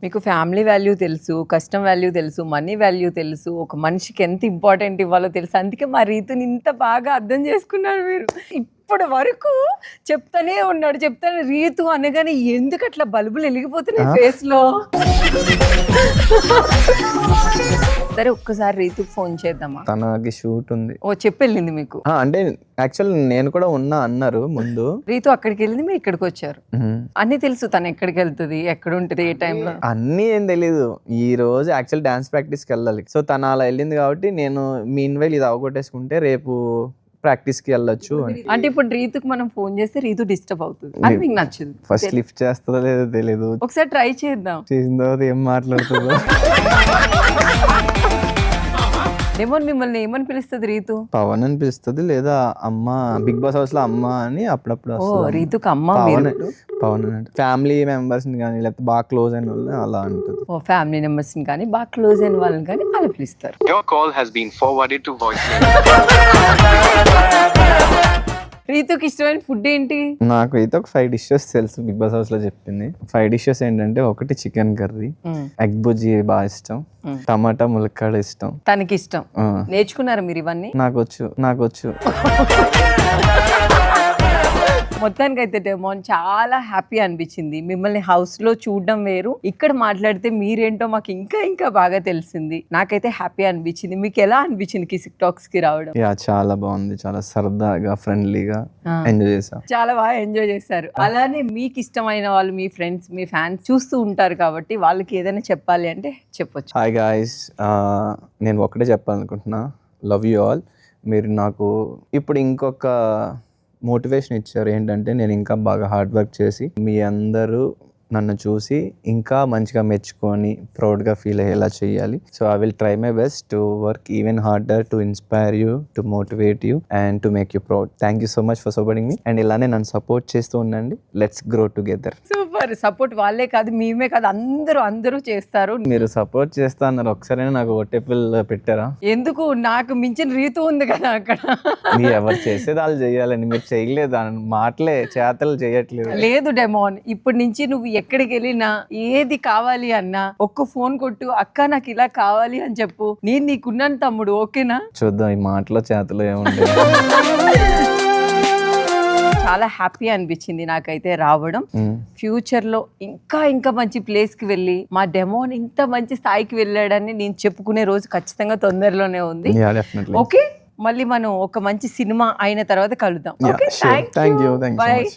మీకు family value తెలుసు, కష్టం వాల్యూ తెలుసు, మనీ వాల్యూ తెలుసు, ఒక మనిషికి ఎంత ఇంపార్టెంట్ ఇవ్వాలో తెలుసు. అందుకే మా రీతుని ఇంత బాగా అర్థం చేసుకున్నారు మీరు. ఇప్పటి వరకు చెప్తానే ఉన్నాడు, చెప్తానే రీతు అనగానే ఎందుకు అట్లా బల్బులు వెలిగిపోతున్నాయి ఫేస్ లో. సరే ఒక్కసారి రీతుకి ఫోన్ చేద్దామా? తనకి షూట్ ఉంది. ఓ చెప్పెళ్ళింది మీకు? అంటే యాక్చువల్ నేను కూడా ఉన్నా అన్నారు ముందు. రీతు అక్కడికి వెళ్ళింది, మీరు ఇక్కడికి వచ్చారు. అన్ని తెలుసు తను ఎక్కడికి వెళ్తుంది, ఎక్కడ ఉంటుంది, ఏ టైంలో అన్నీ ఏం తెలీదు. ఈ రోజు యాక్చువల్ డాన్స్ ప్రాక్టీస్కి వెళ్ళాలి. సో తను అలా వెళ్ళింది కాబట్టి నేను మీన్ వైల్ ఇది అవగొట్టేసుకుంటే రేపు ప్రాక్టీస్ కి వెళ్ళొచ్చు అని. అంటే ఇప్పుడు రీతుకి మనం ఫోన్ చేస్తే రీతు డిస్టర్బ్ అవుతుంది, అది మీకు నచ్చదు. ఫస్ట్ లిఫ్ట్ చేస్తుందో లేదో తెలియదు. ఒకసారి ట్రై చేద్దాం. చేసిన తర్వాత ఏం మాట్లాడుతుందో. డెమోన్ మిమ్మల్ని ఏమని పిలుస్తుంది రీతు? పవన్ అని పిలుస్తుంది, లేదా అమ్మ, బిగ్ బాస్ హౌస్ లో అమ్మ అని అప్పుడప్పుడు వస్తుంది. రీతుకి అమ్మ, పవన్ అంటే ఫ్యామిలీ మెంబర్స్ ని కానీ లేకపోతే బాగా క్లోజ్ అయిన వాళ్ళని అలా అంటుంది. ఓ ఫ్యామిలీ మెంబర్స్ ని కానీ బాగా క్లోజ్ అయిన వాళ్ళని కానీ అలా పిలుస్తారు. Your call has been forwarded to voicemail. రీతుకి ఇష్టమైన ఫుడ్ ఏంటి? నాకు అయితే ఒక 5 డిషెస్ తెలుసు, బిగ్ బాస్ హౌస్ లో చెప్పింది. 5 డిషెస్ ఏంటంటే, ఒకటి చికెన్ కర్రీ, ఎగ్ బుజ్జి బాగా ఇష్టం, టమాటా ములక్కాడ ఇష్టం. తనకి ఇష్టం. నేర్చుకున్నారా మీరు ఇవన్నీ? నాకు వచ్చు. మొత్తానికి అయితే డెమోన్ చాలా హ్యాపీ అనిపించింది. మిమ్మల్ని హౌస్ లో చూడడం వేరు, ఇక్కడ మాట్లాడితే మీరేంటో మాకు ఇంకా ఇంకా బాగా తెలిసింది. నాకైతే హ్యాపీ అనిపించింది. మీకు ఎలా అనిపించింది కిసిక్ టాక్స్ కి రావడం? చాలా బాగుంది, చాలా సరదాగా ఫ్రెండ్లీగా ఎంజాయ్ చేసాం. చాలా బాగా ఎంజాయ్ చేశారు. అలానే మీకు ఇష్టమైన వాళ్ళు, మీ ఫ్రెండ్స్, మీ ఫ్యాన్స్ చూస్తూ ఉంటారు కాబట్టి వాళ్ళకి ఏదైనా చెప్పాలి అంటే చెప్పొచ్చు. హాయ్ గాయ్స్, నేను ఒకటే చెప్పాలనుకుంటున్నా, లవ్ యూ ఆల్. మీరు నాకు ఇప్పుడు ఇంకొక మోటివేషన్ ఇచ్చారు. ఏంటంటే నేను ఇంకా బాగా హార్డ్ వర్క్ చేసి మీ అందరూ నన్ను చూసి ఇంకా మంచిగా మెచ్చుకొని ప్రౌడ్గా ఫీల్ అయ్యేలా చేయాలి. So I will try my best to work even harder to inspire you, to motivate you and to make you proud. Thank you so much for supporting me. And ఇలానే నన్ను సపోర్ట్ చేస్తూ ఉండండి. Let's grow together. Super. Support వాళ్ళే కాదు, మేమే కాదు, అందరూ చేస్తారు. మీరు సపోర్ట్ చేస్తా అన్నారు, ఒకసారైనా నాకు ఓటేపుల్ పెట్టారా? ఎందుకు, నాకు మించిన రీతు ఉంది కదా అక్కడ. మీరు ఎవరు చేసేది వాళ్ళు చేయాలండి, మీరు చేయలేదు. మాటలే చేతలు చేయట్లేదు. లేదు డెమోన్, ఇప్పటి నుంచి నువ్వు ఎక్కడికి వెళ్ళినా ఏది కావాలి అన్నా ఒక్క ఫోన్ కొట్టు, అక్క నాకు ఇలా కావాలి అని చెప్పు, నేను నీకున్నాను తమ్ముడు, ఓకేనా? చూద్దాం ఈ మాటలో చేతలు ఏముంది. చాలా హ్యాపీ అనిపించింది నాకైతే రావడం. ఫ్యూచర్ లో ఇంకా ఇంకా మంచి ప్లేస్ కి వెళ్ళి మా డెమోన్ ఇంత మంచి స్థాయికి వెళ్ళాడని నేను చెప్పుకునే రోజు ఖచ్చితంగా తొందరలోనే ఉంది. Definitely. ఓకే, మళ్ళీ మనం ఒక మంచి సినిమా అయిన తర్వాత కలుద్దాం. Okay, Thank you. బై.